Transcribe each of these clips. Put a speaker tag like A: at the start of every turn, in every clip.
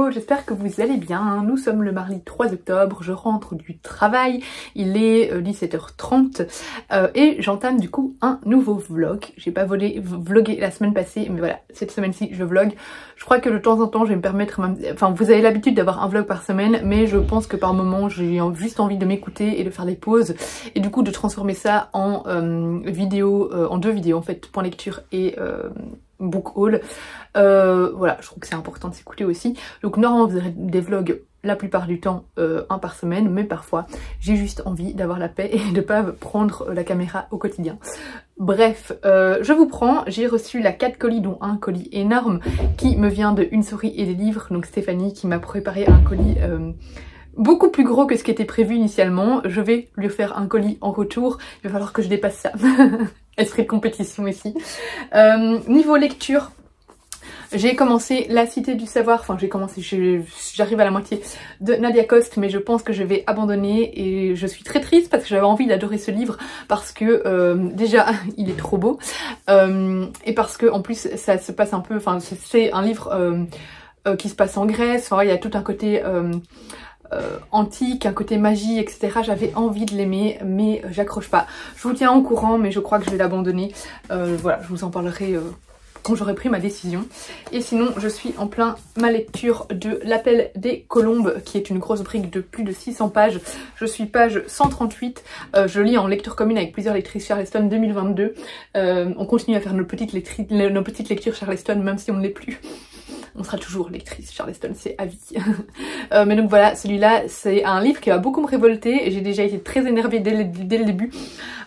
A: Hello, j'espère que vous allez bien. Nous sommes le mardi 3 octobre, je rentre du travail, il est 17h30 et j'entame du coup un nouveau vlog. J'ai pas vlogué la semaine passée, mais voilà, cette semaine-ci je vlog. Je crois que de temps en temps je vais me permettre, enfin vous avez l'habitude d'avoir un vlog par semaine, mais je pense que par moment j'ai juste envie de m'écouter et de faire des pauses et du coup de transformer ça en vidéo, en deux vidéos en fait, point lecture et book haul. Voilà, je trouve que c'est important de s'écouter aussi. Donc normalement vous aurez des vlogs la plupart du temps un par semaine, mais parfois j'ai juste envie d'avoir la paix et de pas prendre la caméra au quotidien. Bref, je vous prends, j'ai reçu la 4 colis dont un colis énorme qui me vient de Une souris et des livres, donc Stéphanie qui m'a préparé un colis beaucoup plus gros que ce qui était prévu initialement. Je vais lui faire un colis en retour, il va falloir que je dépasse ça. Esprit de compétition ici. Niveau lecture, j'ai commencé La Cité du Savoir, enfin j'arrive à la moitié de Nadia Coste, mais je pense que je vais abandonner et je suis très triste parce que j'avais envie d'adorer ce livre parce que déjà il est trop beau et parce que en plus ça se passe un peu, enfin c'est un livre qui se passe en Grèce, enfin il y a tout un côté antique, un côté magie, etc. J'avais envie de l'aimer, mais j'accroche pas. Je vous tiens au courant, mais je crois que je vais l'abandonner. Voilà, je vous en parlerai quand j'aurai pris ma décision. Et sinon, je suis en plein ma lecture de L'Appel des Colombes, qui est une grosse brique de plus de 600 pages. Je suis page 138. Je lis en lecture commune avec plusieurs lectrices Charleston 2022. On continue à faire nos petites lectures Charleston, même si on ne l'est plus. On sera toujours lectrice Charleston, c'est à vie. Mais donc voilà, celui-là, c'est un livre qui va beaucoup me révolter. Et j'ai déjà été très énervée dès le début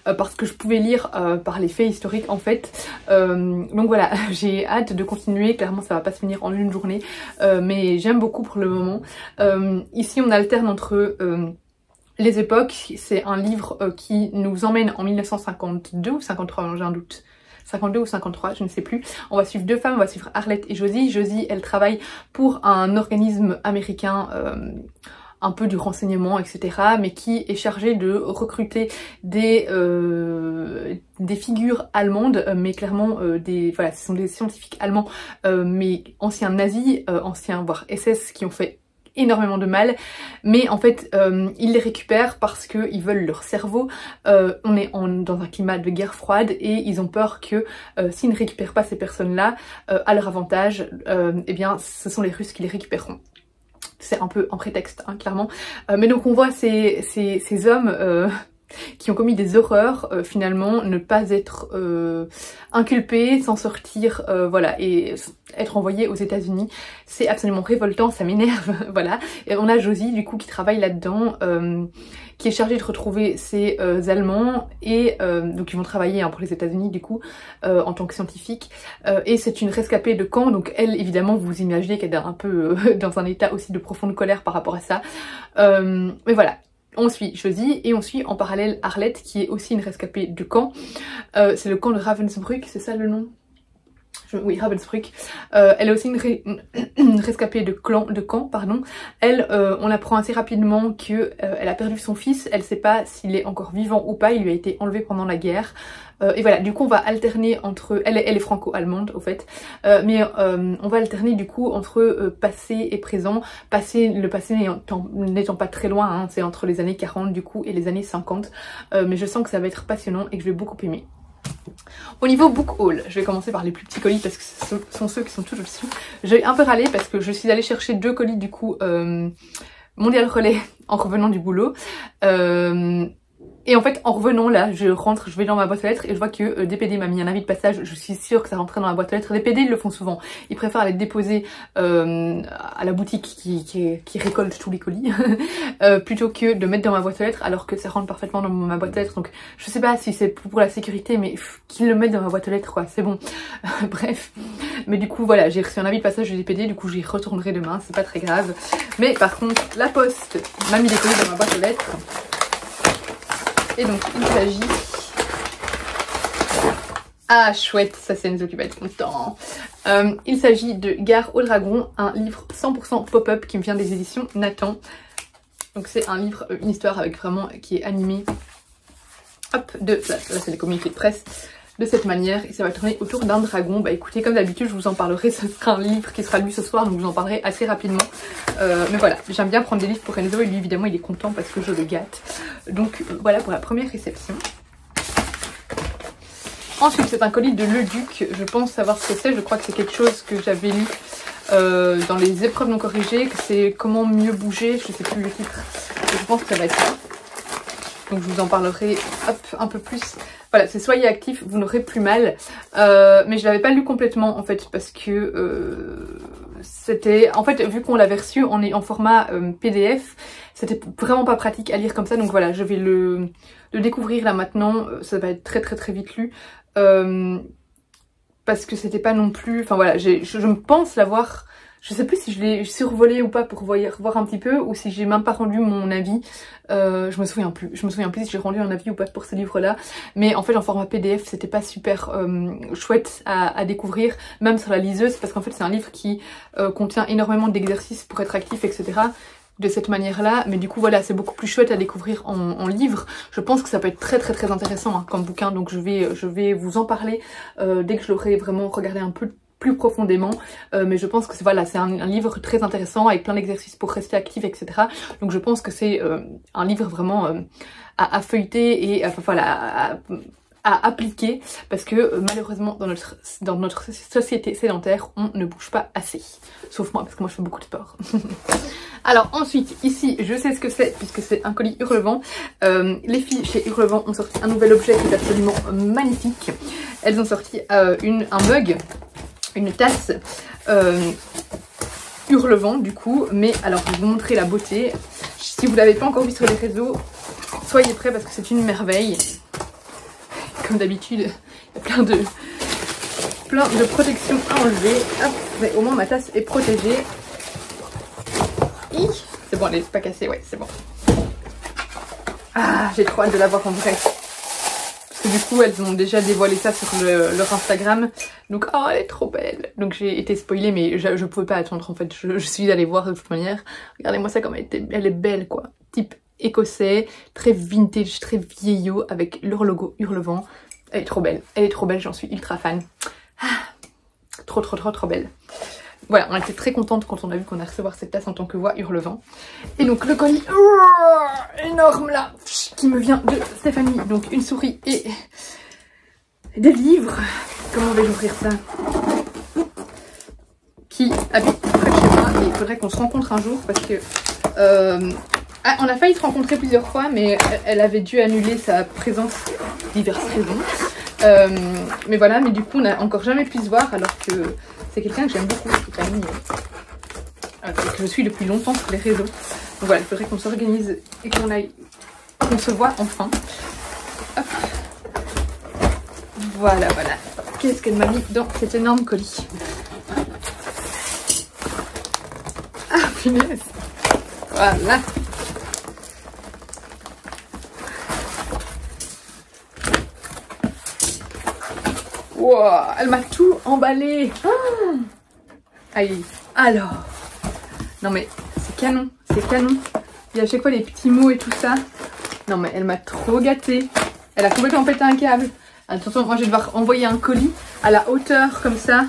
A: parce que je pouvais lire par les faits historiques en fait. Donc voilà, j'ai hâte de continuer. Clairement, ça va pas se finir en une journée, mais j'aime beaucoup pour le moment. Ici, on alterne entre les époques. C'est un livre qui nous emmène en 1952 ou 53, j'ai un doute. 52 ou 53, je ne sais plus. On va suivre deux femmes, on va suivre Arlette et Josie. Josie, elle travaille pour un organisme américain un peu du renseignement, etc. mais qui est chargé de recruter des figures allemandes, mais clairement voilà, ce sont des scientifiques allemands, mais anciens nazis, anciens voire SS qui ont fait énormément de mal, mais en fait ils les récupèrent parce qu'ils veulent leur cerveau. On est dans un climat de guerre froide et ils ont peur que s'ils ne récupèrent pas ces personnes-là à leur avantage, eh bien ce sont les Russes qui les récupéreront. C'est un peu un prétexte, hein, clairement. Mais donc on voit ces hommes qui ont commis des horreurs, finalement ne pas être inculpés, s'en sortir, voilà, et être envoyés aux États-Unis. C'est absolument révoltant, ça m'énerve, voilà. Et on a Josie du coup qui travaille là-dedans, qui est chargée de retrouver ces Allemands et donc ils vont travailler hein, pour les États-Unis du coup en tant que scientifique. Et c'est une rescapée de camp, donc elle évidemment vous imaginez qu'elle est un peu dans un état aussi de profonde colère par rapport à ça. Mais voilà. On suit Josie et on suit en parallèle Arlette qui est aussi une rescapée de camp. C'est le camp de Ravensbrück, c'est ça le nom? Oui, Ravensbrück. Elle est aussi une rescapée de camp, pardon. Elle, on apprend assez rapidement que elle a perdu son fils. Elle sait pas s'il est encore vivant ou pas. Il lui a été enlevé pendant la guerre. Et voilà, du coup on va alterner entre... Elle est franco-allemande au fait. Mais on va alterner du coup entre passé et présent. Le passé n'étant pas très loin, hein, c'est entre les années 40 du coup et les années 50. Mais je sens que ça va être passionnant et que je vais beaucoup aimer. Au niveau book haul, je vais commencer par les plus petits colis parce que ce sont ceux qui sont tout au-dessus. J'ai un peu râlé parce que je suis allée chercher deux colis du coup Mondial Relais en revenant du boulot. Et en fait, en revenant là, je vais dans ma boîte aux lettres et je vois que DPD m'a mis un avis de passage. Je suis sûre que ça rentrait dans la boîte aux lettres. DPD, ils le font souvent. Ils préfèrent les déposer à la boutique qui récolte tous les colis plutôt que de mettre dans ma boîte aux lettres alors que ça rentre parfaitement dans ma boîte aux lettres. Donc, je sais pas si c'est pour la sécurité, mais qu'ils le mettent dans ma boîte aux lettres, quoi. C'est bon. Bref. Mais du coup, voilà, j'ai reçu un avis de passage de DPD. Du coup, j'y retournerai demain. C'est pas très grave. Mais par contre, la poste m'a mis des colis dans ma boîte aux lettres. Et donc il s'agit... Ah chouette, ça c'est nous occupe à être content. Il s'agit de Gare au Dragon, un livre 100% pop-up qui me vient des éditions Nathan. Donc c'est un livre, une histoire avec vraiment qui est animée. Hop, là c'est les communiqués de presse. de cette manière et ça va tourner autour d'un dragon. Bah écoutez, comme d'habitude je vous en parlerai, ce sera un livre qui sera lu ce soir, donc je vous en parlerai assez rapidement. Mais voilà, j'aime bien prendre des livres pour Enzo et lui évidemment il est content parce que je le gâte. Donc voilà pour la première réception. Ensuite c'est un colis de Leduc, je pense savoir ce que c'est, je crois que c'est quelque chose que j'avais lu dans les épreuves non corrigées, que c'est comment mieux bouger, je sais plus le titre, et je pense que ça va être ça. Donc je vous en parlerai hop, un peu plus. Voilà, c'est soyez actifs, vous n'aurez plus mal. Mais je l'avais pas lu complètement en fait parce que c'était... En fait, vu qu'on l'avait reçu en format PDF, c'était vraiment pas pratique à lire comme ça. Donc voilà, je vais le découvrir là maintenant. Ça va être très vite lu. Parce que c'était pas non plus... Enfin voilà, je me pense l'avoir... Je sais plus si je l'ai survolé ou pas pour voir un petit peu, ou si j'ai même pas rendu mon avis. Je me souviens plus. Je me souviens plus si j'ai rendu un avis ou pas pour ce livre-là. Mais en fait, en format PDF, c'était pas super chouette à découvrir, même sur la liseuse, parce qu'en fait, c'est un livre qui contient énormément d'exercices pour être actif, etc. De cette manière-là. Mais du coup, voilà, c'est beaucoup plus chouette à découvrir en livre. Je pense que ça peut être très intéressant hein, comme bouquin. Donc, je vais vous en parler dès que je l'aurai vraiment regardé un peu plus profondément, mais je pense que c'est voilà, c'est un livre très intéressant avec plein d'exercices pour rester actif, etc. Donc je pense que c'est un livre vraiment à feuilleter et voilà, à appliquer parce que malheureusement dans notre société sédentaire on ne bouge pas assez, sauf moi parce que moi je fais beaucoup de sport. Alors ensuite ici je sais ce que c'est puisque c'est un colis Hurlevent. Les filles chez Hurlevent ont sorti un nouvel objet qui est absolument magnifique. Elles ont sorti un mug, une tasse Hurlevent du coup, mais alors je vais vous montrer la beauté. Si vous ne l'avez pas encore vu sur les réseaux, soyez prêts parce que c'est une merveille. Comme d'habitude, il y a plein de protections à enlever. Hop, mais au moins ma tasse est protégée. C'est bon, elle n'est pas cassée, ouais, c'est bon. Ah, j'ai trop hâte de la voir en vrai. Du coup elles ont déjà dévoilé ça sur leur Instagram, donc oh elle est trop belle, donc j'ai été spoilée mais je pouvais pas attendre en fait, je suis allée voir de toute manière. Regardez-moi ça comme elle est belle quoi, type écossais, très vintage, très vieillot avec leur logo Hurlevent. Elle est trop belle, j'en suis ultra fan. Ah, trop belle. Voilà, on était très contente quand on a vu qu'on a recevoir cette tasse en tant que voix Hurlevent. Et donc le colis énorme là, qui me vient de Stéphanie. Donc une souris et des livres. Comment vais-je ouvrir ça? Qui habite près de chez moi et il faudrait qu'on se rencontre un jour parce que... on a failli se rencontrer plusieurs fois mais elle avait dû annuler sa présence pour diverses raisons. Mais voilà, mais du coup on n'a encore jamais pu se voir alors que... C'est quelqu'un que j'aime beaucoup, Stéphanie, que je suis depuis longtemps sur les réseaux. Donc voilà, il faudrait qu'on s'organise et qu'on se voit enfin. Hop. Voilà. Qu'est-ce qu'elle m'a mis dans cet énorme colis? Ah, punaise. Voilà. Wow, elle m'a tout emballé. Aïe, alors. Non mais c'est canon. Il y a à chaque fois les petits mots et tout ça. Non mais elle m'a trop gâtée. Elle a complètement pété un câble. Attention, moi je vais devoir envoyer un colis à la hauteur comme ça.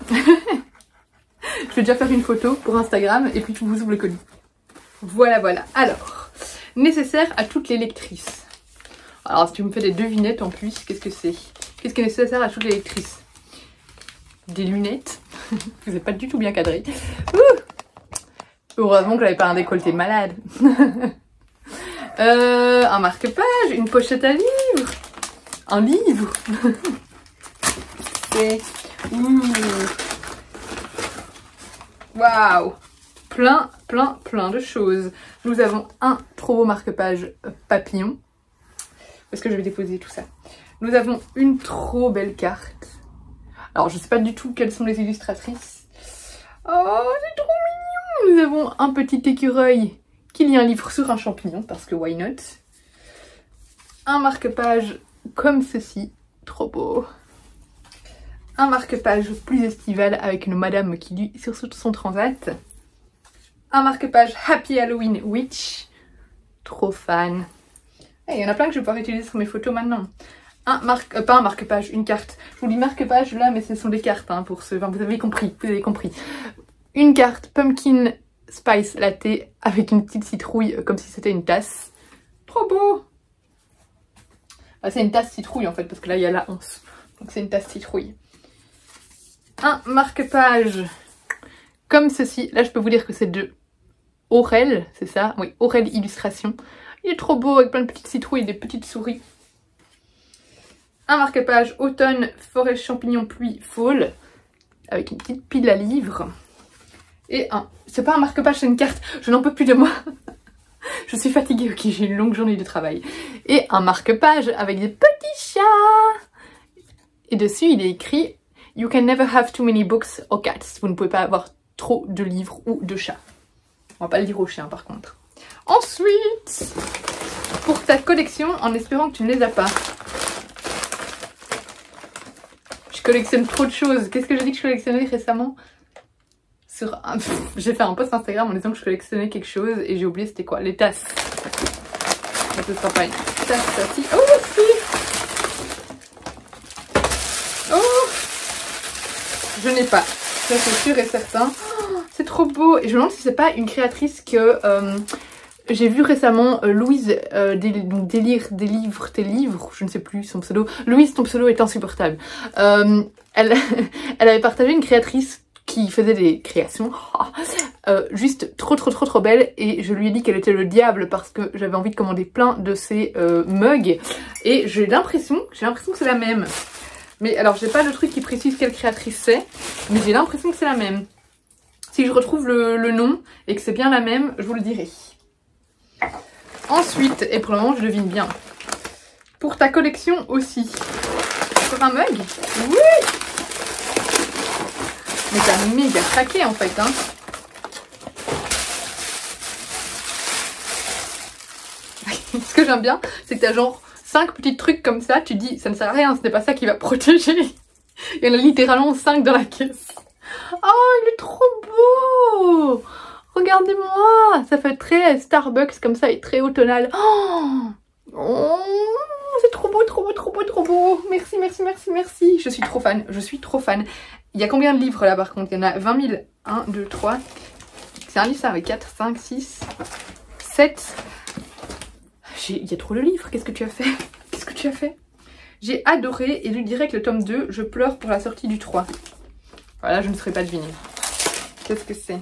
A: Je vais déjà faire une photo pour Instagram et puis je vous ouvre le colis. Voilà. Alors, nécessaire à toutes les lectrices. Alors si tu me fais des devinettes en plus, qu'est-ce que c'est? Qu'est-ce qui est nécessaire à toutes les lectrices? Des lunettes. Vous n'êtes pas du tout bien cadré. Heureusement que j'avais pas un décolleté malade. Un marque-page, une pochette à livres. Un livre. Et... Waouh. Plein de choses. Nous avons un trop beau marque-page papillon. Parce que je vais déposer tout ça. Nous avons une trop belle carte. Alors je sais pas du tout quelles sont les illustratrices. Oh c'est trop mignon. Nous avons un petit écureuil qui lit un livre sur un champignon parce que why not. Un marque-page comme ceci, trop beau. Un marque-page plus estival avec une madame qui lit sur son transat. Un marque-page Happy Halloween Witch, trop fan. Il y en a plein que je vais pouvoir utiliser sur mes photos maintenant. pas un marque-page, une carte. Je vous dis marque-page là, mais ce sont des cartes hein, pour ceux, enfin, vous avez compris, Une carte Pumpkin Spice Latte avec une petite citrouille comme si c'était une tasse. Trop beau. Ah, c'est une tasse citrouille en fait, parce que là il y a la once. Donc c'est une tasse citrouille. Un marque-page comme ceci. Là je peux vous dire que c'est de Aurel, c'est ça? Oui, Aurel Illustration. Il est trop beau avec plein de petites citrouilles et des petites souris. Un marque-page automne, forêt, champignons, pluie, fall. Avec une petite pile à livres. Et un... C'est pas un marque-page, c'est une carte. Je n'en peux plus de moi. Je suis fatiguée, ok, j'ai une longue journée de travail. Et un marque-page avec des petits chats. Et dessus, il est écrit « You can never have too many books or cats ». Vous ne pouvez pas avoir trop de livres ou de chats. On va pas le dire aux chiens, par contre. Ensuite, pour ta collection, en espérant que tu ne les as pas. Je collectionne trop de choses. Qu'est-ce que j'ai dit que je collectionnais récemment? J'ai fait un post Instagram en disant que je collectionnais quelque chose et j'ai oublié c'était quoi. Les tasses. Mais ce sera pas une tasse, ça si. Oh si. Oh, je n'ai pas. Ça c'est sûr et certain. Oh, c'est trop beau. Et je me demande si c'est pas une créatrice que j'ai vu récemment, Louise délire des livres, tes livres, je ne sais plus son pseudo. Louise, ton pseudo est insupportable. Elle avait partagé une créatrice qui faisait des créations juste trop belles et je lui ai dit qu'elle était le diable parce que j'avais envie de commander plein de ces mugs et j'ai l'impression que c'est la même. Mais alors j'ai pas le truc qui précise quelle créatrice c'est, mais j'ai l'impression que c'est la même. Si je retrouve le nom et que c'est bien la même, je vous le dirai. Ensuite, et pour le moment je devine bien, pour ta collection aussi, sur un mug. Oui. Mais t'as méga craqué en fait, hein. Ce que j'aime bien, c'est que t'as genre 5 petits trucs comme ça, tu dis ça ne sert à rien, ce n'est pas ça qui va protéger. Il y en a littéralement 5 dans la caisse. Oh, il est trop beau. Regardez-moi, ça fait très Starbucks comme ça et très automnal. Oh, c'est trop beau, trop beau, trop beau, trop beau. Merci, merci, merci, merci. Je suis trop fan, je suis trop fan. Il y a combien de livres là par contre? Il y en a 20 000. 1, 2, 3. C'est un livre ça avec 4, 5, 6, 7. Il y a trop de livres. Qu'est-ce que tu as fait? Qu'est-ce que tu as fait? J'ai adoré et lu direct le tome 2. Je pleure pour la sortie du 3. Voilà, je ne serais pas devinée. Qu'est-ce que c'est?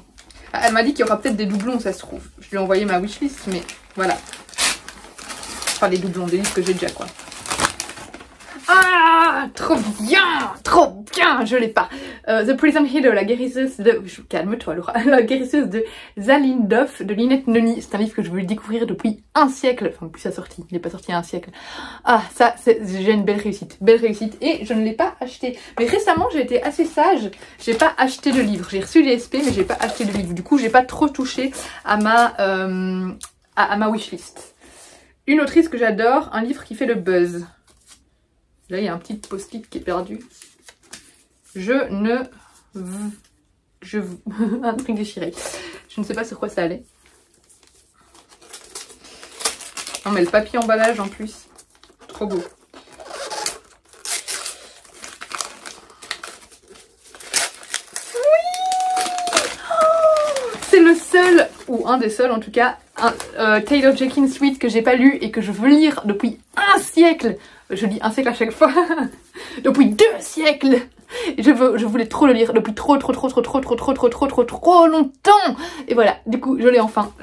A: Ah, elle m'a dit qu'il y aura peut-être des doublons, ça se trouve. Je lui ai envoyé ma wishlist, mais voilà. Enfin, des doublons, des livres que j'ai déjà, quoi. Ah, trop bien, je l'ai pas. The Prison Healer, la guérisseuse de... Calme-toi, Laura. La guérisseuse de Zalindov, de Lynette Noni. C'est un livre que je veux découvrir depuis un siècle. Enfin, depuis sa sortie. Il n'est pas sorti il y a un siècle. Ah, ça, j'ai une belle réussite. Belle réussite. Et je ne l'ai pas acheté. Mais récemment, j'ai été assez sage. J'ai pas acheté de livre. J'ai reçu les SP, mais j'ai pas acheté de livre. Du coup, j'ai pas trop touché à ma wishlist. Une autrice que j'adore, un livre qui fait le buzz. Là, il y a un petit post-it qui est perdu. Un truc déchiré. Je ne sais pas sur quoi ça allait. Non, mais le papier emballage en plus. Trop beau. Oui, oh, c'est le seul, ou un des seuls en tout cas, Taylor Jenkins Reid que j'ai pas lu et que je veux lire depuis un siècle. Je dis un siècle à chaque fois. Depuis 2 siècles. Et je voulais trop le lire depuis trop longtemps. Et voilà, du coup, je l'ai enfin.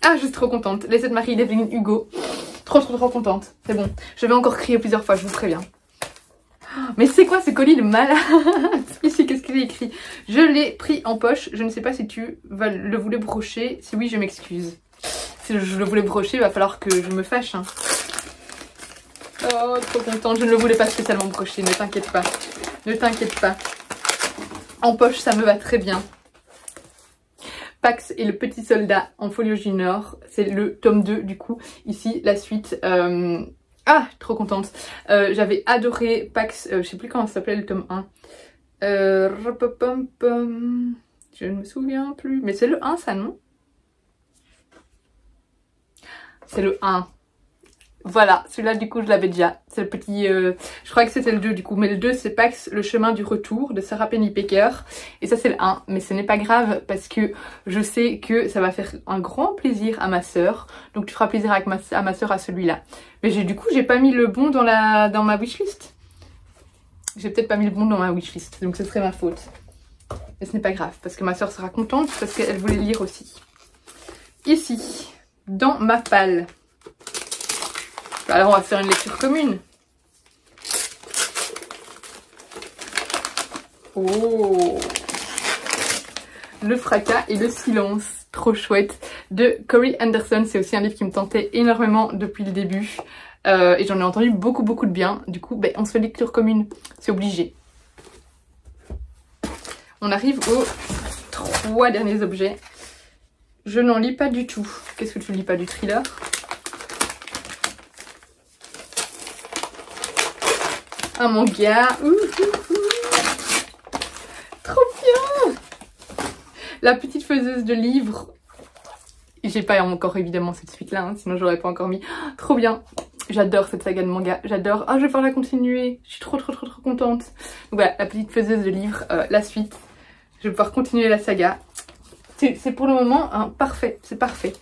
A: Ah, je suis trop contente. Les 7 Marie d'Evelyne Hugo. Trop contente. C'est bon. Je vais encore crier plusieurs fois, je vous préviens. Mais c'est quoi ce colis de malade? Ici, qu'est-ce qu'il est écrit? Je l'ai pris en poche. Je ne sais pas si tu le voulais brocher. Si oui, je m'excuse. Si je le voulais brocher, il va falloir que je me fâche, hein. Oh, trop contente. Je ne le voulais pas spécialement brocher, ne t'inquiète pas. Ne t'inquiète pas. En poche, ça me va très bien. Pax et le petit soldat en folio junior. C'est le tome 2 du coup. Ici, la suite. Ah, trop contente. J'avais adoré Pax. Je sais plus comment ça s'appelait le tome 1. Je ne me souviens plus. Mais c'est le 1 ça, non? C'est le 1. Voilà, celui-là du coup je l'avais déjà. C'est le petit, je crois que c'était le 2 du coup, mais le 2 c'est Pax, le chemin du retour de Sarah Pennypacker. Et ça c'est le 1, mais ce n'est pas grave parce que je sais que ça va faire un grand plaisir à ma sœur. Donc tu feras plaisir avec à ma sœur à celui-là. Mais du coup j'ai pas mis le bon dans ma wishlist. J'ai peut-être pas mis le bon dans ma wishlist, donc ce serait ma faute. Mais ce n'est pas grave parce que ma sœur sera contente parce qu'elle voulait lire aussi. Ici, dans ma palle. Alors on va faire une lecture commune. Oh, Le fracas et le silence, trop chouette, de Corey Anderson. C'est aussi un livre qui me tentait énormément depuis le début. Et j'en ai entendu beaucoup de bien. Du coup, on se fait lecture commune, c'est obligé. On arrive aux 3 derniers objets. Je n'en lis pas du tout. Qu'est-ce que tu lis pas du thriller? Un manga. Trop bien. La petite faiseuse de livres. J'ai pas encore évidemment cette suite là, sinon j'aurais pas encore mis. Trop bien. J'adore cette saga de manga, j'adore. Ah, je vais pouvoir la continuer. Je suis trop contente. Donc voilà, la petite faiseuse de livres, la suite. Je vais pouvoir continuer la saga. C'est pour le moment parfait, c'est parfait.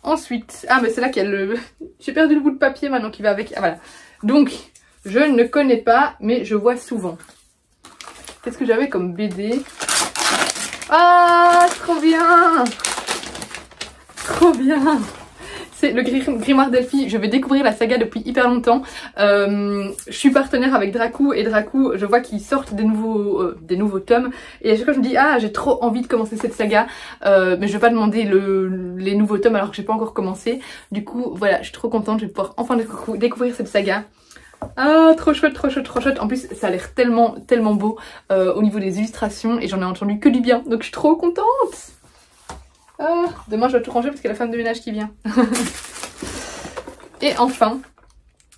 A: Ensuite, mais c'est là qu'il y a le... J'ai perdu le bout de papier maintenant qui va avec. Ah voilà. Donc, je ne connais pas, mais je vois souvent. Qu'est-ce que j'avais comme BD? Ah, trop bien! Trop bien! C'est le Grimoire d'Elphie. Je vais découvrir la saga depuis hyper longtemps. Je suis partenaire avec Dracou et Dracou, je vois qu'ils sortent des nouveaux tomes. Et à chaque fois je me dis, ah, j'ai trop envie de commencer cette saga. Mais je vais pas demander les nouveaux tomes alors que j'ai pas encore commencé. Du coup, voilà, je suis trop contente. Je vais pouvoir enfin découvrir cette saga. Ah, trop chouette. En plus, ça a l'air tellement beau au niveau des illustrations. Et j'en ai entendu que du bien. Donc je suis trop contente. Ah, demain je dois tout ranger parce qu'il y a la femme de ménage qui vient. Et enfin,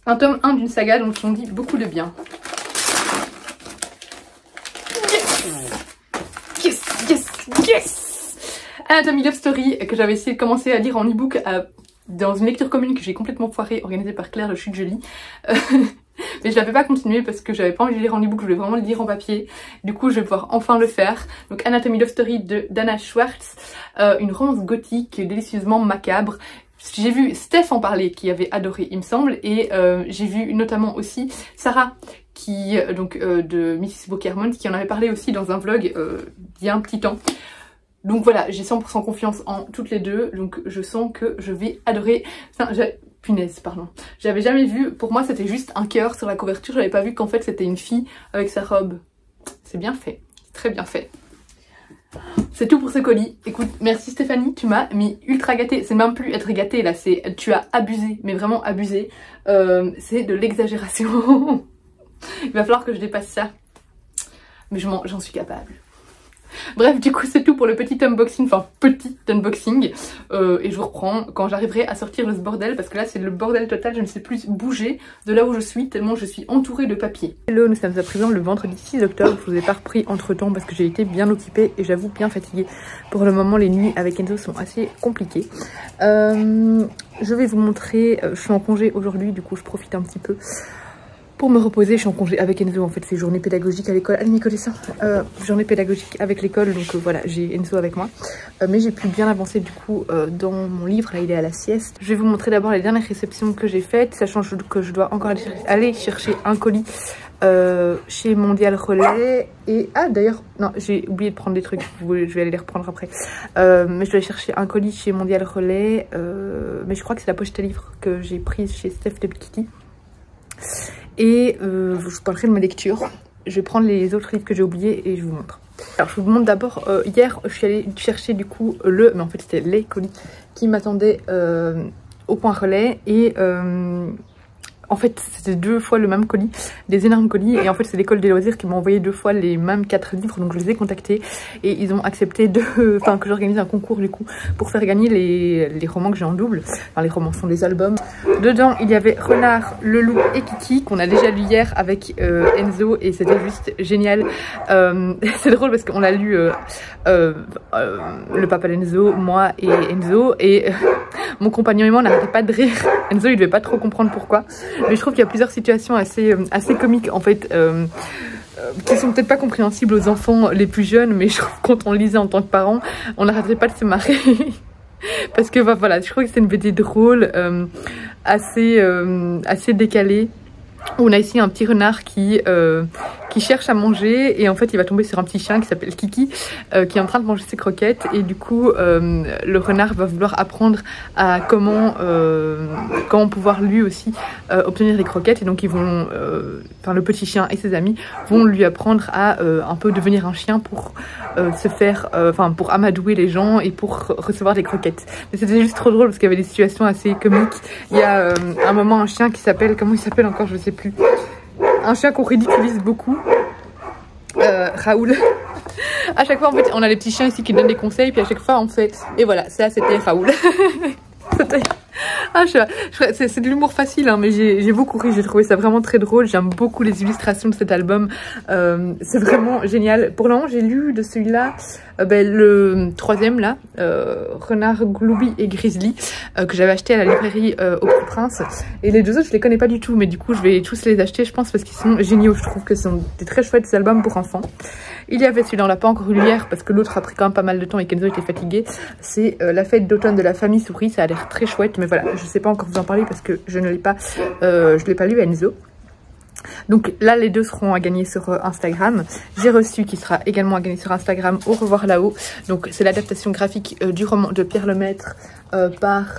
A: un tome 1 d'une saga dont on dit beaucoup de bien. Yes! Anatomy Love Story, que j'avais essayé de commencer à lire en e-book dans une lecture commune que j'ai complètement foirée, organisée par Claire de Chute Jolie. Mais je l'avais pas continué parce que j'avais pas envie de lire en e-book, je voulais vraiment le lire en papier. Du coup, je vais pouvoir enfin le faire. Donc, Anatomy Love Story de Dana Schwartz, une romance gothique délicieusement macabre. J'ai vu Steph en parler, qui avait adoré, il me semble, et j'ai vu notamment aussi Sarah, qui de Mrs. Bokermont, qui en avait parlé aussi dans un vlog il y a un petit temps. Donc voilà, j'ai 100% confiance en toutes les deux, donc je sens que je vais adorer. Enfin, punaise, pardon. J'avais jamais vu, pour moi c'était juste un cœur sur la couverture, j'avais pas vu qu'en fait c'était une fille avec sa robe. C'est bien fait, très bien fait. C'est tout pour ce colis. Écoute, merci Stéphanie, tu m'as mis ultra gâtée. C'est même plus être gâtée là, c'est tu as abusé, mais vraiment abusé. C'est de l'exagération. Il va falloir que je dépasse ça. Mais j'en suis capable. Bref, du coup c'est tout pour le petit unboxing, et je vous reprends quand j'arriverai à sortir de ce bordel, parce que là c'est le bordel total, je ne sais plus bouger de là où je suis tellement je suis entourée de papier. Hello, nous sommes à présent le vendredi 6 octobre, je vous ai pas repris entre temps parce que j'ai été bien occupée et j'avoue bien fatiguée. Pour le moment les nuits avec Enzo sont assez compliquées. Je vais vous montrer, je suis en congé aujourd'hui, du coup je profite un petit peu pour me reposer. Je suis en congé avec Enzo, en fait c'est journée pédagogique à l'école. Allez Nicolas, journée pédagogique avec l'école, donc voilà, j'ai Enzo avec moi. Mais j'ai pu bien avancer du coup dans mon livre, là il est à la sieste. Je vais vous montrer d'abord les dernières réceptions que j'ai faites, sachant que je dois encore aller chercher un colis chez Mondial Relais. Et ah d'ailleurs, non, j'ai oublié de prendre des trucs, je vais aller les reprendre après. Mais je dois aller chercher un colis chez Mondial Relais, mais je crois que c'est la pochette à livres que j'ai prise chez Steph de Kitty. Et je vous parlerai de ma lecture. Je vais prendre les autres livres que j'ai oubliés et je vous montre. Alors je vous montre d'abord, hier je suis allée chercher du coup mais en fait c'était les colis qui m'attendaient au point relais. Et en fait c'était 2 fois le même colis, des énormes colis, et en fait c'est l'école des loisirs qui m'a envoyé 2 fois les mêmes 4 livres, donc je les ai contactés et ils ont accepté que j'organise un concours du coup pour faire gagner les romans que j'ai en double. Enfin les romans sont des albums. Dedans il y avait Renard, le loup et Kiki qu'on a déjà lu hier avec Enzo et c'était juste génial. C'est drôle parce qu'on a lu le papa d'Enzo, moi et Enzo, et mon compagnon et moi on n'arrêtait pas de rire. Enzo il devait pas trop comprendre pourquoi, mais je trouve qu'il y a plusieurs situations assez comiques en fait, qui sont peut-être pas compréhensibles aux enfants les plus jeunes, mais je trouve que quand on le lisait en tant que parent, on n'arrêtait pas de se marrer. Parce que bah, voilà, je crois que c'est une BD drôle, assez décalée. On a ici un petit renard qui cherche à manger et en fait il va tomber sur un petit chien qui s'appelle Kiki qui est en train de manger ses croquettes et du coup le renard va vouloir apprendre à comment pouvoir lui aussi obtenir des croquettes et donc ils vont, le petit chien et ses amis vont lui apprendre à un peu devenir un chien pour pour amadouer les gens et pour recevoir des croquettes. Mais c'était juste trop drôle parce qu'il y avait des situations assez comiques. Il y a un moment un chien qui s'appelle, comment il s'appelle encore, je sais plus. Un chien qu'on ridiculise beaucoup. Raoul. À chaque fois, en fait, on a les petits chiens ici qui donnent des conseils, puis à chaque fois, on fait. Et voilà, ça, c'était Raoul. C'est de l'humour facile, hein, mais j'ai beaucoup ri. J'ai trouvé ça vraiment très drôle. J'aime beaucoup les illustrations de cet album. C'est vraiment génial. Pour le moment, j'ai lu de celui-là le troisième là, Renard, Glooby et Grizzly, que j'avais acheté à la librairie au Petit Prince. Et les deux autres, je les connais pas du tout, mais du coup, je vais tous les acheter, je pense, parce qu'ils sont géniaux. Je trouve que ce sont des très chouettes albums pour enfants. Il y avait celui-là, on l'a pas encore lu hier parce que l'autre a pris quand même pas mal de temps et Kenzo était fatigué. C'est la fête d'automne de la famille souris. Ça a l'air très chouette, mais voilà, je sais pas encore vous en parler parce que je ne l'ai pas, je l'ai pas lu à Enzo. Donc là, les deux seront à gagner sur Instagram. J'ai reçu qui sera également à gagner sur Instagram Au revoir là-haut. Donc c'est l'adaptation graphique du roman de Pierre Lemaitre par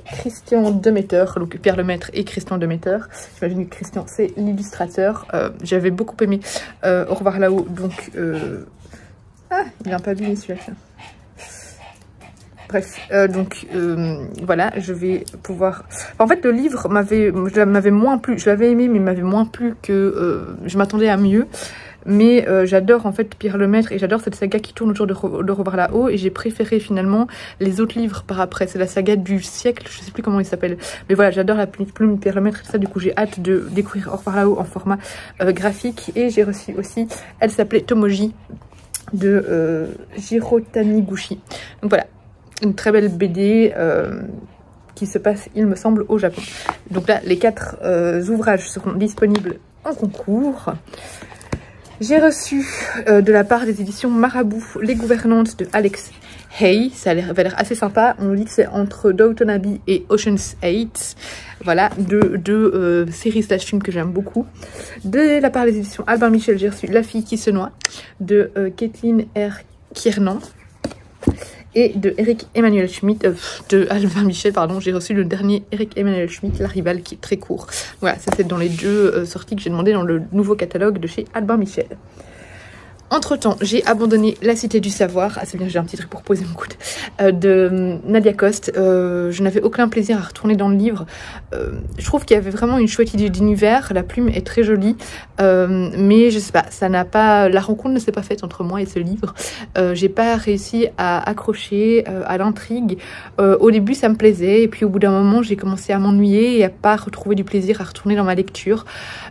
A: Christian Demeter. Donc Pierre Lemaitre et Christian Demeter. J'imagine que Christian c'est l'illustrateur. J'avais beaucoup aimé Au revoir là-haut. Donc ah, il est un peu abîmé celui-là. Bref, voilà, je vais pouvoir... En fait, le livre m'avait moins plu. Je l'avais aimé, mais il m'avait moins plu que... je m'attendais à mieux. Mais j'adore en fait Pierre Lemaitre et j'adore cette saga qui tourne autour de Revoir là-haut. Et j'ai préféré finalement les autres livres par après. C'est la saga du siècle, je sais plus comment il s'appelle. Mais voilà, j'adore la plume de Pierre Lemaitre et tout ça. Du coup, j'ai hâte de découvrir Au revoir là-haut en format graphique. Et j'ai reçu aussi, elle s'appelait Tomoji de Jiro Taniguchi. Donc voilà. Une très belle BD qui se passe, il me semble, au Japon. Donc là, les 4 ouvrages seront disponibles en concours. J'ai reçu de la part des éditions Marabout Les Gouvernantes de Alex Hay. Ça avait l'air assez sympa. On dit que c'est entre Downton Abbey et Ocean's 8. Voilà, deux séries slash films que j'aime beaucoup. De la part des éditions Albin Michel, j'ai reçu La fille qui se noie de Kathleen R. Kiernan. Et de Eric Emmanuel Schmitt, de Albin Michel, pardon, j'ai reçu le dernier Eric Emmanuel Schmitt, La Rivale, qui est très court. Voilà, ça c'est dans les deux sorties que j'ai demandé dans le nouveau catalogue de chez Albin Michel. Entre temps, j'ai abandonné La Cité du Savoir. Ah, c'est bien, j'ai un petit truc pour poser mon coude. De Nadia Coste. Je n'avais aucun plaisir à retourner dans le livre. Je trouve qu'il y avait vraiment une chouette idée d'univers. La plume est très jolie. Mais je sais pas, ça n'a pas. La rencontre ne s'est pas faite entre moi et ce livre. J'ai pas réussi à accrocher à l'intrigue. Au début, ça me plaisait. Et puis au bout d'un moment, j'ai commencé à m'ennuyer et à pas retrouver du plaisir à retourner dans ma lecture.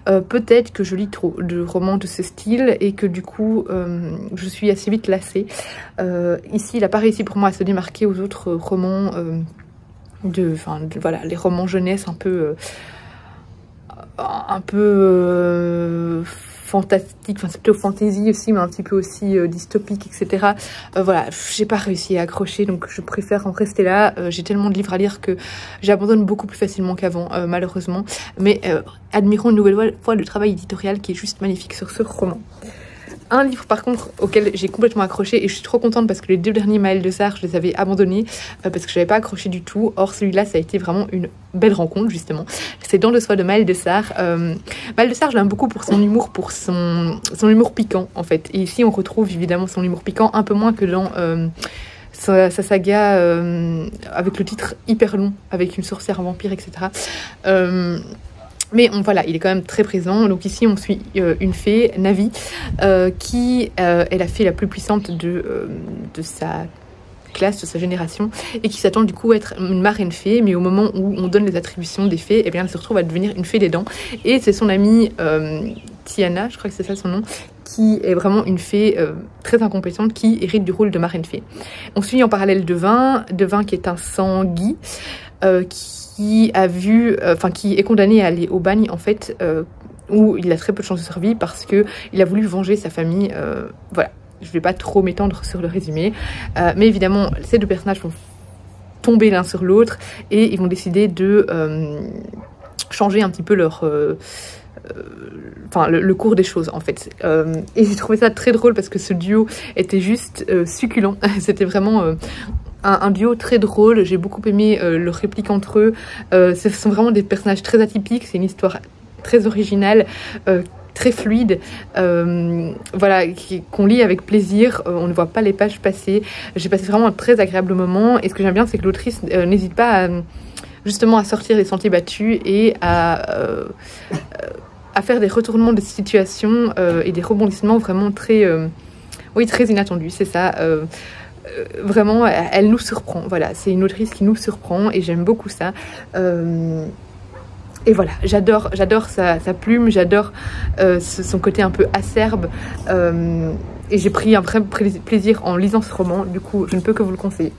A: Peut-être que je lis trop de romans de ce style et que du coup je suis assez vite lassée. Ici il n'a pas réussi pour moi à se démarquer aux autres romans voilà, les romans jeunesse un peu fantastique, enfin c'est plutôt fantasy aussi, mais un petit peu aussi dystopique, etc. Voilà, j'ai pas réussi à accrocher, donc je préfère en rester là. J'ai tellement de livres à lire que j'abandonne beaucoup plus facilement qu'avant, malheureusement. Mais admirons une nouvelle fois le travail éditorial qui est juste magnifique sur ce roman. Un livre par contre auquel j'ai complètement accroché et je suis trop contente parce que les 2 derniers Maëlle de Sarre je les avais abandonnés parce que je n'avais pas accroché du tout. Or celui-là ça a été vraiment une belle rencontre justement. C'est Dans le soie de Maëlle de Sarre. Maëlle de Sarre je l'aime beaucoup pour son humour, pour son humour piquant en fait. Et ici on retrouve évidemment son humour piquant un peu moins que dans sa saga avec le titre hyper long avec une sorcière, un vampire, etc. Mais voilà, il est quand même très présent. Donc ici, on suit une fée, Navi, qui est la fée la plus puissante de sa classe, de sa génération, et qui s'attend du coup à être une marraine fée. Mais au moment où on donne les attributions des fées, eh bien, elle se retrouve à devenir une fée des dents. Et c'est son amie Tiana, je crois que c'est ça son nom, qui est vraiment une fée très incompétente qui hérite du rôle de marraine fée. On suit en parallèle Devin qui est un Sangui qui a vu, qui est condamné à aller au bagne en fait, où il a très peu de chances de survie parce que il a voulu venger sa famille. Voilà, je vais pas trop m'étendre sur le résumé, mais évidemment ces deux personnages vont tomber l'un sur l'autre et ils vont décider de changer un petit peu leur le cours des choses en fait, et j'ai trouvé ça très drôle parce que ce duo était juste succulent. C'était vraiment un duo très drôle. J'ai beaucoup aimé leurs répliques entre eux. Ce sont vraiment des personnages très atypiques, c'est une histoire très originale, très fluide, voilà, qu'on lit avec plaisir, on ne voit pas les pages passer. J'ai passé vraiment un très agréable moment, et ce que j'aime bien c'est que l'autrice n'hésite pas à, justement à sortir des sentiers battus et à faire des retournements de situation et des rebondissements vraiment très, oui, très inattendus, c'est ça. Vraiment, elle nous surprend, voilà, c'est une autrice qui nous surprend et j'aime beaucoup ça. Et voilà, j'adore sa plume, j'adore son côté un peu acerbe, et j'ai pris un vrai plaisir en lisant ce roman, du coup je ne peux que vous le conseiller.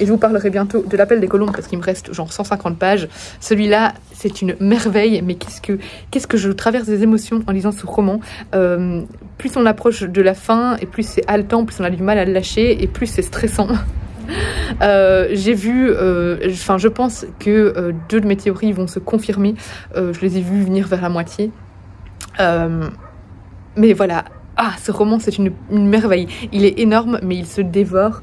A: Et je vous parlerai bientôt de l'Appel des colombes parce qu'il me reste genre 150 pages. Celui-là, c'est une merveille, mais qu'est-ce que je traverse des émotions en lisant ce roman. Plus on approche de la fin, et plus c'est haletant, plus on a du mal à le lâcher, et plus c'est stressant. J'ai vu, je pense que deux de mes théories vont se confirmer. Je les ai vues venir vers la moitié. Mais voilà. Ah, ce roman, c'est une merveille. Il est énorme, mais il se dévore.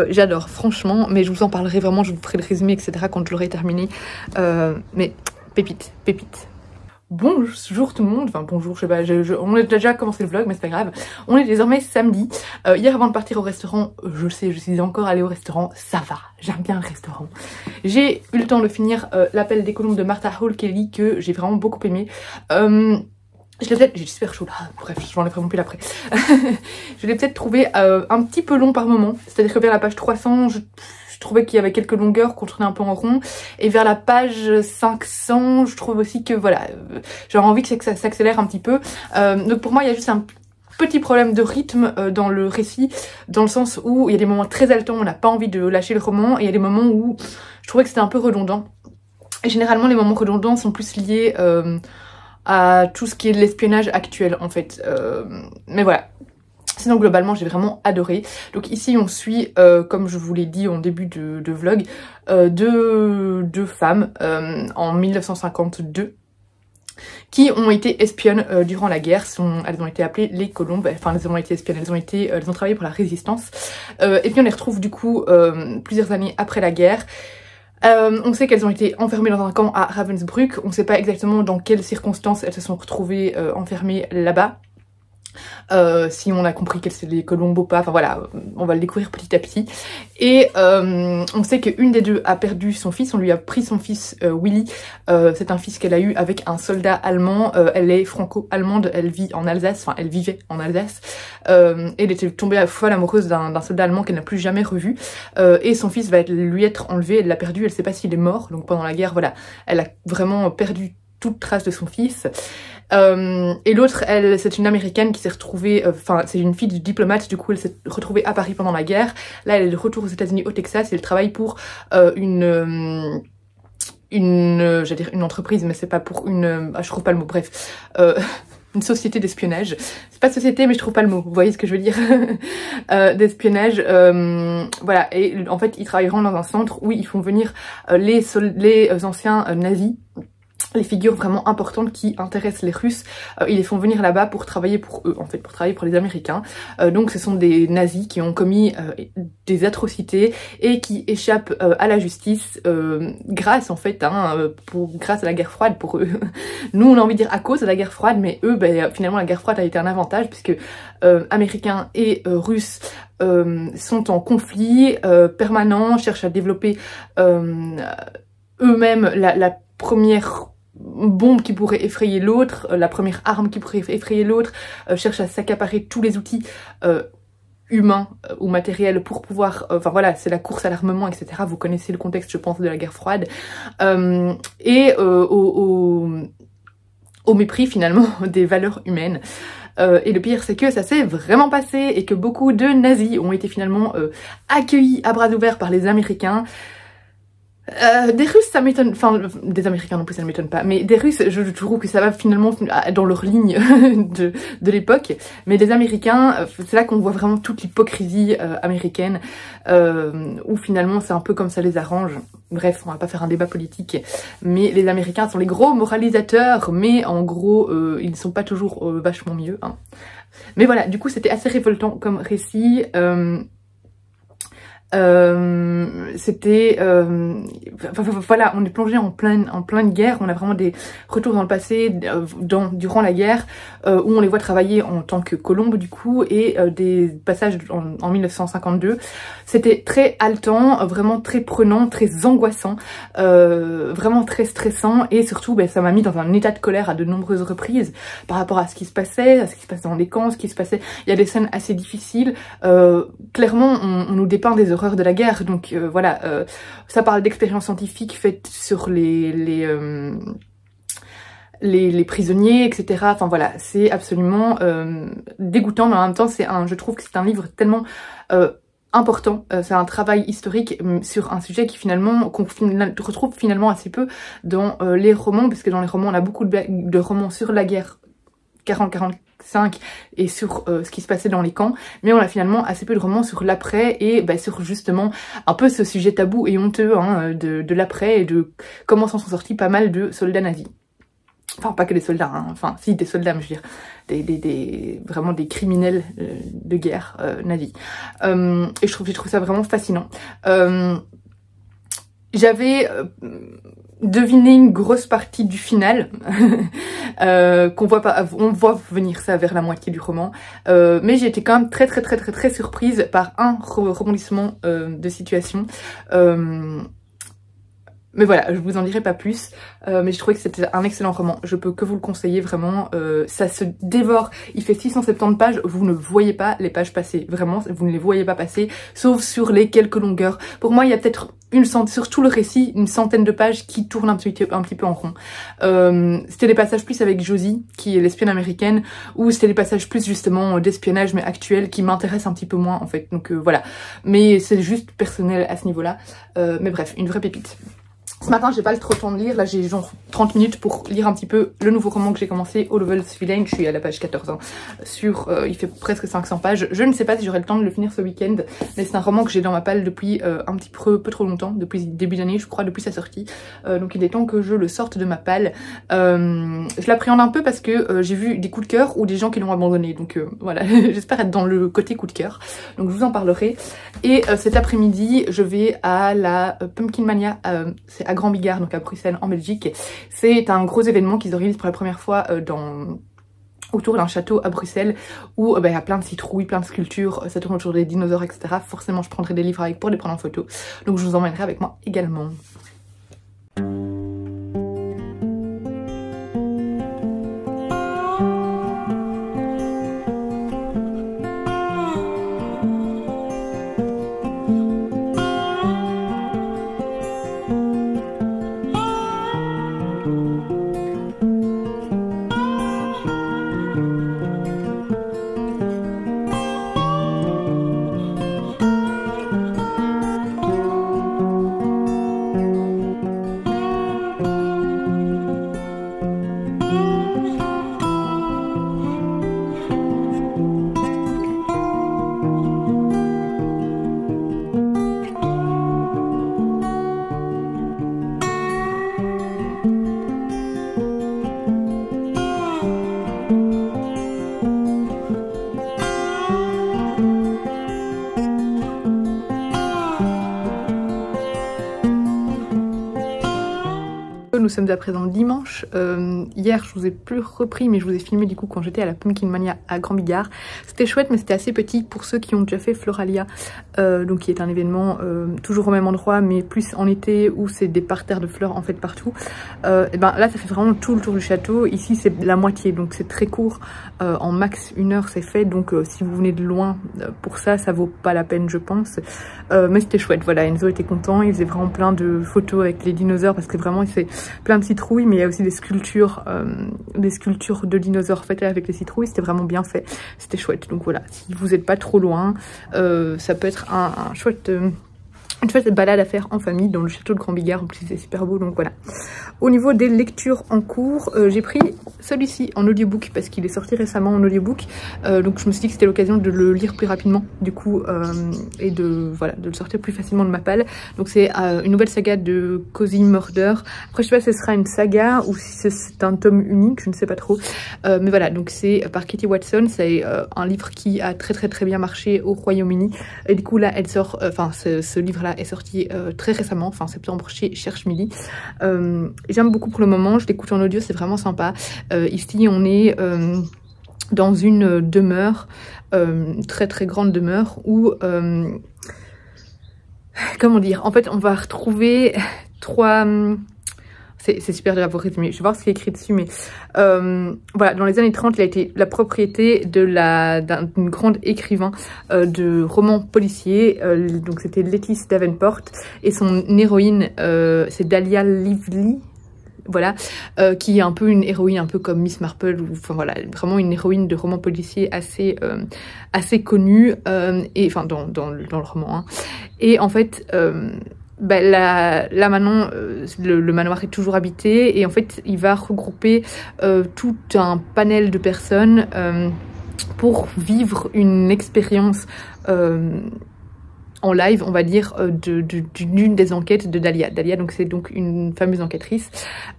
A: J'adore, franchement. Mais je vous en parlerai vraiment, je vous ferai le résumé, etc. quand je l'aurai terminé. Mais pépite, pépite. Bonjour tout le monde, enfin bonjour, je sais pas, on a déjà commencé le vlog mais c'est pas grave. On est désormais samedi. Hier avant de partir au restaurant, je sais, je suis encore allée au restaurant, ça va, j'aime bien le restaurant. J'ai eu le temps de finir l'Appel des colombes de Martha Hall Kelly que j'ai vraiment beaucoup aimé. Je l'ai peut-être, j'ai super chaud là, bref, je vais enlever mon pull après. Je l'ai peut-être trouvé un petit peu long par moment, c'est-à-dire que vers la page 300, je trouvais qu'il y avait quelques longueurs qu'on tournait un peu en rond, et vers la page 500 je trouve aussi que voilà, j'aurais envie que ça s'accélère un petit peu, donc pour moi il y a juste un petit problème de rythme dans le récit, dans le sens où il y a des moments très haletants, on n'a pas envie de lâcher le roman, et il y a des moments où je trouvais que c'était un peu redondant, et généralement les moments redondants sont plus liés à tout ce qui est de l'espionnage actuel en fait, mais voilà. Sinon globalement j'ai vraiment adoré. Donc ici on suit, comme je vous l'ai dit en début de vlog, deux femmes en 1952 qui ont été espionnes durant la guerre. Elles ont été appelées les colombes, enfin elles ont été espionnes, elles ont travaillé pour la résistance. Et puis on les retrouve du coup plusieurs années après la guerre. On sait qu'elles ont été enfermées dans un camp à Ravensbrück, on ne sait pas exactement dans quelles circonstances elles se sont retrouvées enfermées là-bas. Si on a compris qu'elles c'est des colombes ou pas, enfin voilà, on va le découvrir petit à petit. Et on sait qu'une des deux a perdu son fils, on lui a pris son fils Willy, c'est un fils qu'elle a eu avec un soldat allemand, elle est franco-allemande, elle vit en Alsace, enfin elle vivait en Alsace, et elle était tombée à folle amoureuse d'un soldat allemand qu'elle n'a plus jamais revu, et son fils va lui être enlevé, elle l'a perdu, elle sait pas s'il est mort, donc pendant la guerre, voilà, elle a vraiment perdu toute trace de son fils. Et l'autre, elle, c'est une américaine qui s'est retrouvée, c'est une fille de diplomate, du coup elle s'est retrouvée à Paris pendant la guerre. Là elle est de retour aux États-Unis, au Texas, et elle travaille pour j'allais dire une entreprise, mais c'est pas pour je trouve pas le mot, bref, une société d'espionnage. C'est pas société, mais je trouve pas le mot, vous voyez ce que je veux dire. D'espionnage, voilà, et en fait ils travaillent vraiment dans un centre où ils font venir les anciens nazis, les figures vraiment importantes qui intéressent les Russes, ils les font venir là-bas pour travailler pour eux, en fait, pour travailler pour les Américains. Donc ce sont des nazis qui ont commis des atrocités et qui échappent à la justice grâce, en fait, grâce à la guerre froide pour eux. Nous, on a envie de dire à cause de la guerre froide, mais eux, finalement, la guerre froide a été un avantage puisque Américains et Russes sont en conflit permanent, cherchent à développer eux-mêmes la première bombe qui pourrait effrayer l'autre, la première arme qui pourrait effrayer l'autre, cherche à s'accaparer tous les outils humains ou matériels pour pouvoir, enfin voilà, c'est la course à l'armement, etc. Vous connaissez le contexte, je pense, de la guerre froide. Et au mépris finalement des valeurs humaines. Et le pire c'est que ça s'est vraiment passé et que beaucoup de nazis ont été finalement accueillis à bras ouverts par les Américains. Des Russes ça m'étonne, enfin des Américains non plus ça ne m'étonne pas, mais des Russes je trouve que ça va finalement dans leur ligne de l'époque, mais les Américains c'est là qu'on voit vraiment toute l'hypocrisie américaine, où finalement c'est un peu comme ça les arrange. Bref, on va pas faire un débat politique, mais les Américains sont les gros moralisateurs, mais en gros ils ne sont pas toujours vachement mieux, hein. Mais voilà, du coup c'était assez révoltant comme récit. C'était voilà, on est plongé en pleine guerre, on a vraiment des retours dans le passé, durant la guerre, où on les voit travailler en tant que colombes du coup, et des passages en 1952. C'était très haletant, vraiment très prenant, très angoissant, vraiment très stressant, et surtout ça m'a mis dans un état de colère à de nombreuses reprises par rapport à ce qui se passait, dans les camps, ce qui se passait. Il y a des scènes assez difficiles, clairement on nous dépeint des horreurs de la guerre, donc voilà, ça parle d'expériences scientifiques faites sur les prisonniers, etc. Enfin voilà, c'est absolument dégoûtant, mais en même temps je trouve que c'est un livre tellement important, c'est un travail historique sur un sujet qui finalement qu'on retrouve finalement assez peu dans les romans, parce que dans les romans on a beaucoup de romans sur la guerre 40-45 et sur ce qui se passait dans les camps, mais on a finalement assez peu de romans sur l'après et sur justement un peu ce sujet tabou et honteux, hein, de l'après et de comment s'en sont sortis pas mal de soldats nazis. Enfin pas que des soldats, hein, enfin si des soldats, mais je veux dire vraiment des criminels de guerre nazis. Et j'ai trouvé ça vraiment fascinant. J'avais deviné une grosse partie du final, on voit venir ça vers la moitié du roman, mais j'ai été quand même très surprise par un rebondissement de situation. Mais voilà, je vous en dirai pas plus, mais j'ai trouvé que c'était un excellent roman, je peux que vous le conseiller vraiment, ça se dévore, il fait 670 pages, vous ne voyez pas les pages passer, vraiment, vous ne les voyez pas passer, sauf sur les quelques longueurs. Pour moi, il y a peut-être sur tout le récit, une centaine de pages qui tournent un petit peu en rond. C'était des passages plus avec Josie, qui est l'espionne américaine, ou c'était des passages plus justement d'espionnage, mais actuels, qui m'intéressent un petit peu moins en fait, donc voilà. Mais c'est juste personnel à ce niveau-là, mais bref, une vraie pépite. Ce matin, j'ai pas trop le temps de lire, là j'ai genre 30 minutes pour lire un petit peu le nouveau roman que j'ai commencé, All Levels Villain, je suis à la page 14, hein, il fait presque 500 pages, je ne sais pas si j'aurai le temps de le finir ce week-end, mais c'est un roman que j'ai dans ma palle depuis un petit peu trop longtemps, depuis début d'année je crois, depuis sa sortie, donc il est temps que je le sorte de ma palle. Je l'appréhende un peu parce que j'ai vu des coups de cœur ou des gens qui l'ont abandonné, donc voilà, j'espère être dans le côté coup de cœur, donc je vous en parlerai. Et cet après-midi, je vais à la Pumpkin Mania, c'est à Grand Bigard, donc à Bruxelles en Belgique. C'est un gros événement qu'ils organisent pour la première fois autour d'un château à Bruxelles où il y a plein de citrouilles, plein de sculptures, ça tourne autour des dinosaures, etc. Forcément je prendrai des livres avec pour les prendre en photo, donc je vous emmènerai avec moi également. Nous sommes à présent dimanche. Hier je vous ai plus repris, mais je vous ai filmé du coup quand j'étais à la Pumpkin Mania à Grand Bigard. C'était chouette, mais c'était assez petit pour ceux qui ont déjà fait Floralia, donc qui est un événement toujours au même endroit, mais plus en été où c'est des parterres de fleurs en fait partout. Et ben là ça fait vraiment tout le tour du château. Ici c'est la moitié, donc c'est très court, en max 1 heure c'est fait, donc si vous venez de loin pour ça, ça vaut pas la peine je pense. Mais c'était chouette, voilà, Enzo était content, il faisait vraiment plein de photos avec les dinosaures parce que vraiment c'est plein de citrouilles, mais il y a aussi des sculptures de dinosaures faites avec les citrouilles. C'était vraiment bien fait, c'était chouette. Donc voilà, si vous n'êtes pas trop loin, ça peut être un chouette... une chouette balade à faire en famille dans le château de Grand Bigard. En plus c'est super beau, donc voilà. Au niveau des lectures en cours, j'ai pris celui-ci en audiobook parce qu'il est sorti récemment en audiobook, donc je me suis dit que c'était l'occasion de le lire plus rapidement du coup, et de le sortir plus facilement de ma palle. Donc c'est une nouvelle saga de Cozy Murder. Après je sais pas si ce sera une saga ou si c'est un tome unique, je ne sais pas trop, mais voilà, donc c'est par Katie Watson. C'est un livre qui a très bien marché au Royaume-Uni, et du coup là elle sort, enfin ce livre là est sorti très récemment, fin septembre, chez Cherche Midi. J'aime beaucoup pour le moment, je l'écoute en audio, c'est vraiment sympa. Ici on est dans une demeure, très grande demeure, où comment dire, en fait on va retrouver trois... C'est super de l'avoir résumé, je vais voir ce qui est écrit dessus, mais voilà, dans les années 30, il a été la propriété d'une grande écrivain de romans policiers, donc c'était Lettice Davenport, et son héroïne, c'est Dahlia Lively, voilà, qui est un peu une héroïne, un peu comme Miss Marple, ou enfin voilà, vraiment une héroïne de romans policiers assez connue, et enfin dans le roman, hein. Et en fait... là maintenant le manoir est toujours habité, et en fait il va regrouper tout un panel de personnes pour vivre une expérience en live, on va dire, d'une des enquêtes de Dahlia. Dahlia, donc c'est donc une fameuse enquêtrice,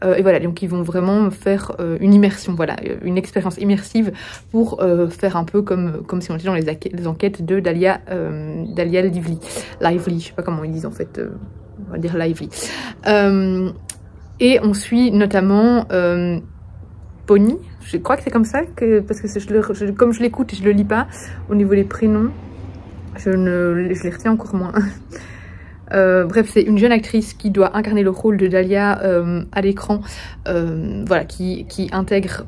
A: et voilà, donc ils vont vraiment faire une immersion, voilà, une expérience immersive pour faire un peu comme si on était dans les enquêtes de Dahlia, Dahlia Lively, je sais pas comment ils disent en fait, on va dire Lively. Et on suit notamment Pony, je crois que c'est comme ça, parce que comme je l'écoute et je le lis pas, au niveau des prénoms, je les retiens encore moins. Bref, c'est une jeune actrice qui doit incarner le rôle de Dahlia à l'écran, voilà, qui intègre,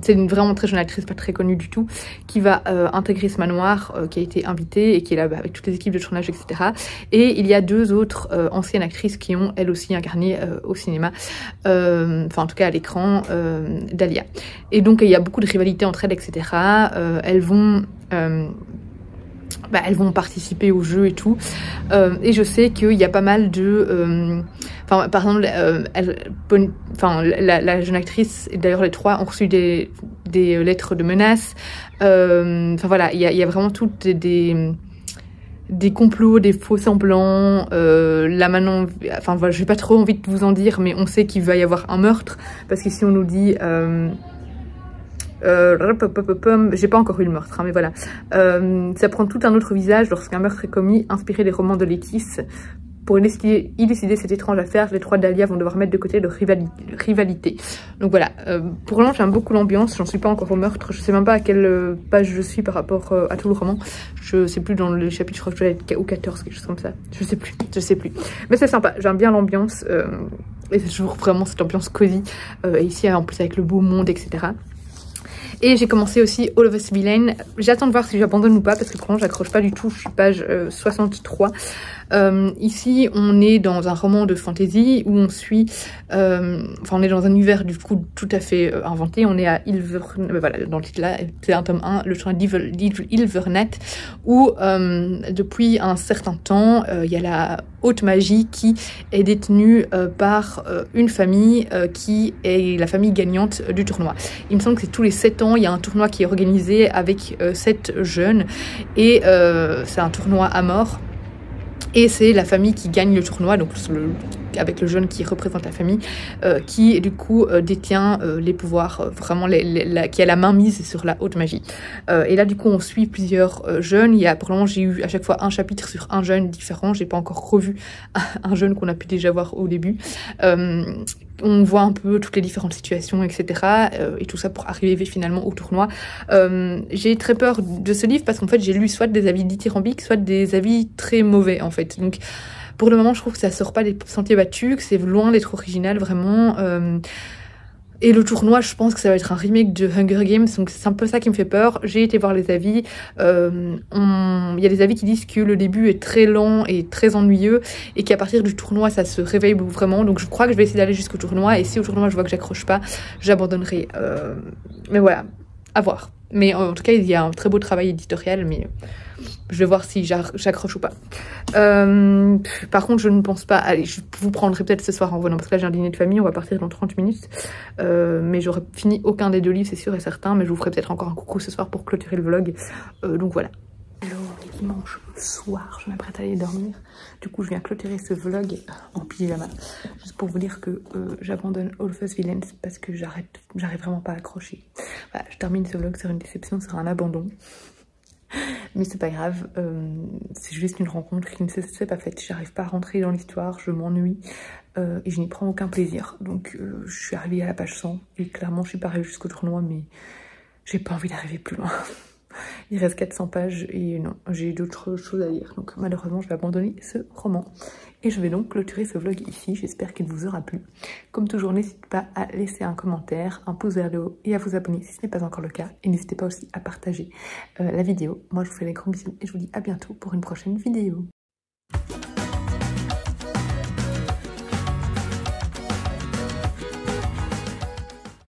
A: c'est une vraiment très jeune actrice, pas très connue du tout, qui va intégrer ce manoir, qui a été invitée et qui est là avec toutes les équipes de tournage, etc. Et il y a deux autres anciennes actrices qui ont elles aussi incarné au cinéma, enfin en tout cas à l'écran, Dahlia. Et donc il y a beaucoup de rivalité entre elles, etc. Elles vont participer au jeu et tout, et je sais qu'il y a pas mal de... par exemple, la jeune actrice, et d'ailleurs les trois, ont reçu des lettres de menaces. Enfin voilà, il y a vraiment toutes des complots, des faux semblants. Là maintenant, enfin voilà, j'ai pas trop envie de vous en dire, mais on sait qu'il va y avoir un meurtre, parce qu'ici on nous dit... j'ai pas encore eu le meurtre, hein, mais voilà. Ça prend tout un autre visage lorsqu'un meurtre est commis, inspiré des romans de Lettice. Pour élucider cette étrange affaire, les trois Dahlia vont devoir mettre de côté leur rivalité. Donc voilà, pour l'instant j'aime beaucoup l'ambiance, j'en suis pas encore au meurtre, je sais même pas à quelle page je suis par rapport à tout le roman. Je sais plus, dans le chapitre, je crois que je dois être au 14, quelque chose comme ça. Je sais plus. Mais c'est sympa, j'aime bien l'ambiance, et c'est toujours vraiment cette ambiance cosy, et ici en plus avec le beau monde, etc. Et j'ai commencé aussi All of Us Villain. J'attends de voir si j'abandonne ou pas, parce que franchement j'accroche pas du tout, je suis page 63. Ici on est dans un roman de fantasy où on suit, enfin on est dans un univers du coup tout à fait inventé. On est à voilà, dans le titre là, c'est un tome 1, le train d'Ilvernet, où depuis un certain temps il y a la haute magie qui est détenue par une famille qui est la famille gagnante du tournoi. Il me semble que c'est tous les 7 ans, il y a un tournoi qui est organisé avec 7 jeunes, et c'est un tournoi à mort. Et c'est la famille qui gagne le tournoi, donc avec le jeune qui représente la famille, qui du coup détient les pouvoirs, vraiment qui a la main mise sur la haute magie. Et là du coup on suit plusieurs jeunes. Il y a, pour le moment j'ai eu à chaque fois un chapitre sur un jeune différent, j'ai pas encore revu un jeune qu'on a pu déjà voir au début. On voit un peu toutes les différentes situations, etc. Et tout ça pour arriver finalement au tournoi. J'ai très peur de ce livre parce qu'en fait j'ai lu soit des avis dithyrambiques, soit des avis très mauvais en fait. Donc pour le moment je trouve que ça sort pas des sentiers battus, que c'est loin d'être original vraiment. Et le tournoi, je pense que ça va être un remake de Hunger Games, donc c'est un peu ça qui me fait peur. J'ai été voir les avis, il y a des avis qui disent que le début est très lent et très ennuyeux, et qu'à partir du tournoi, ça se réveille vraiment. Donc je crois que je vais essayer d'aller jusqu'au tournoi, et si au tournoi je vois que j'accroche pas, j'abandonnerai. Mais voilà, à voir. Mais en tout cas, il y a un très beau travail éditorial, mais je vais voir si j'accroche ou pas. Par contre, je ne pense pas... Allez, je vous prendrai peut-être ce soir en venant, parce que là j'ai un dîner de famille, on va partir dans 30 minutes. Mais j'aurai fini aucun des 2 livres, c'est sûr et certain, mais je vous ferai peut-être encore un coucou ce soir pour clôturer le vlog. Donc voilà. Alors, dimanche soir, je m'apprête à aller dormir. Du coup, je viens clôturer ce vlog en pyjama. Juste pour vous dire que j'abandonne All of Us Villains parce que j'arrive vraiment pas à accrocher. Voilà, je termine ce vlog sur une déception, sur un abandon. Mais c'est pas grave, c'est juste une rencontre qui ne s'est pas faite. J'arrive pas à rentrer dans l'histoire, je m'ennuie et je n'y prends aucun plaisir. Donc je suis arrivée à la page 100 et clairement je suis pas arrivée jusqu'au tournoi, mais j'ai pas envie d'arriver plus loin. Il reste 400 pages et non, j'ai d'autres choses à lire. Donc malheureusement, je vais abandonner ce roman. Et je vais donc clôturer ce vlog ici. J'espère qu'il vous aura plu. Comme toujours, n'hésitez pas à laisser un commentaire, un pouce vers le haut et à vous abonner si ce n'est pas encore le cas. Et n'hésitez pas aussi à partager la vidéo. Moi, je vous fais des gros bisous et je vous dis à bientôt pour une prochaine vidéo.